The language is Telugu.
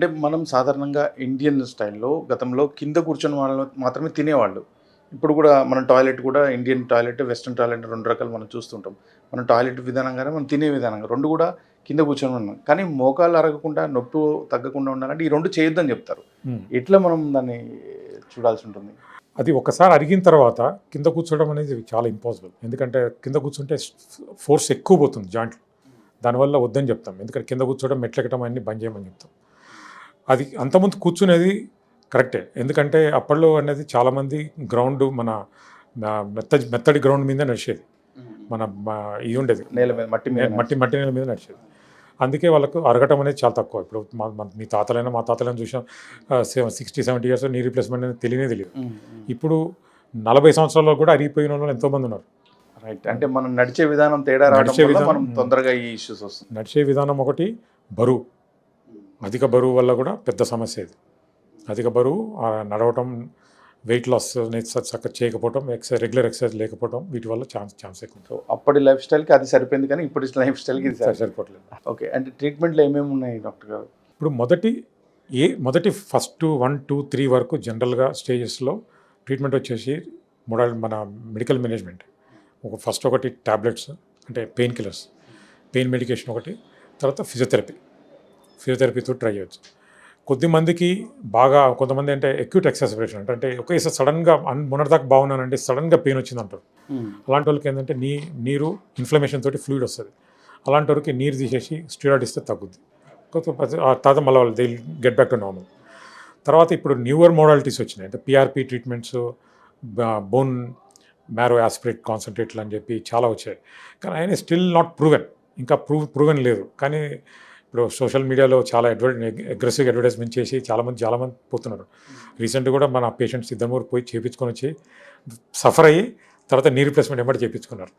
అంటే మనం సాధారణంగా ఇండియన్ స్టైల్‌లో గతంలో కింద కూర్చొని వాళ్ళు మాత్రమే తినేవాళ్ళు. ఇప్పుడు కూడా మన టాయిలెట్ కూడా ఇండియన్ టాయిలెట్, వెస్టర్న్ టాయిలెట్ 2 రకాలు మనం చూస్తుంటాం. మన టాయిలెట్ విధానం గాని, మనం తినే విధానంగా 2 కూడా కింద కూర్చొని ఉన్నాం. కానీ మోకాళ్ళు అరగకుండా, నొప్పి తగ్గకుండా ఉండాలంటే ఈ 2 చేయొద్దని చెప్తారు. హ్మ్. ఎట్లా మనం దాన్ని చూడాల్సి ఉంటుంది? అది ఒకసారి అరిగిన తర్వాత కింద కూర్చోవడం అనేది చాలా ఇంపాసిబుల్. ఎందుకంటే కింద కూర్చుంటే ఫోర్స్ ఎక్కువ పోతుంది జాయింట్లు. దానివల్ల వద్దని చెప్తాం. ఎందుకంటే కింద కూర్చోవడం, మెట్లెక్కడం అన్నీ బంద్ చేయమని చెప్తాం. అది అంతకుముందు కూర్చునేది కరెక్టే. ఎందుకంటే అప్పట్లో అనేది చాలామంది గ్రౌండ్ మన మెత్తడి గ్రౌండ్ మీద నడిచేది. మన ఇది ఉండేది నేల మీద మట్టి మీద మట్టి నేల మీద నడిచేది. అందుకే వాళ్ళకు అరగటం అనేది చాలా తక్కువ. ఇప్పుడు మీ తాతలైనా మా తాతలైనా చూసాం 60-70 ఇయర్స్ నీ రీప్లేస్మెంట్ అనేది తెలియదు. ఇప్పుడు 40 సంవత్సరాల్లో కూడా అరిగిపోయిన వాళ్ళు ఎంతోమంది ఉన్నారు. రైట్. అంటే మనం నడిచే విధానం తేడా రావడం వల్ల మనం తొందరగా ఈ ఇష్యూస్ వస్తుంది. నడిచే విధానం ఒకటి, బరువు, అధిక బరువు వల్ల కూడా పెద్ద సమస్య ఇది. అధిక బరువు, నడవటం, వెయిట్ లాస్ చక్కగా చేయకపోవడం, రెగ్యులర్ ఎక్సర్సైజ్ లేకపోవడం, వీటి వల్ల ఛాన్స్ ఎక్కువ. సో అప్పటి లైఫ్ స్టైల్కి అది సరిపోయింది, కానీ ఇప్పుడు లైఫ్ స్టైల్కి ఇది సరిపోవట్లేదు. ఓకే. అంటే ట్రీట్మెంట్లో ఏమేమి ఉన్నాయి డాక్టర్ గారు? ఇప్పుడు మొదటి ఫస్ట్ 1, 2, 3 వరకు జనరల్గా స్టేజెస్లో ట్రీట్మెంట్ వచ్చేసి మన మెడికల్ మేనేజ్మెంట్. ఫస్ట్ ఒకటి టాబ్లెట్స్, అంటే పెయిన్ కిల్లర్స్, పెయిన్ మెడికేషన్ ఒకటి, తర్వాత ఫిజియోథెరపీతో ట్రై చేయొచ్చు. కొద్దిమందికి కొంతమంది అంటే అక్యూట్ ఎక్సాసిపరేషన్ అంటే ఒకేసారి సడన్గా మొన్నటిదాకా బాగున్నానంటే సడన్గా పెయిన్ వచ్చింది అంటారు. అలాంటి వాళ్ళకి ఏంటంటే నీరు ఇన్ఫ్లమేషన్ తోటి ఫ్లూయిడ్ వస్తుంది. అలాంటి వాళ్ళకి నీరు తీసేసి స్టీరాయిడ్ ఇస్తే తగ్గుద్ది. తర్వాత మళ్ళీ వాళ్ళు they get back to normal. తర్వాత ఇప్పుడు న్యూవర్ మోడాలిటీస్ వచ్చినాయి. అంటే PRP treatments, bone marrow aspirate కాన్సన్ట్రేట్లు అని చెప్పి చాలా వచ్చాయి. కానీ ఆయన స్టిల్ నాట్ ప్రూవెన్, ఇంకా ప్రూవెన్ లేదు. కానీ ఇప్పుడు సోషల్ మీడియాలో చాలా అగ్రెసివ్ అడ్వర్టైజ్మెంట్ చేసి చాలామంది పోతున్నారు. రీసెంట్గా కూడా మన పేషెంట్స్ 2-3 పోయి చేయించుకొని వచ్చి సఫర్ అయ్యి తర్వాత నీ రీప్లేస్మెంట్ ఎమ్మటి చేయించుకున్నారు.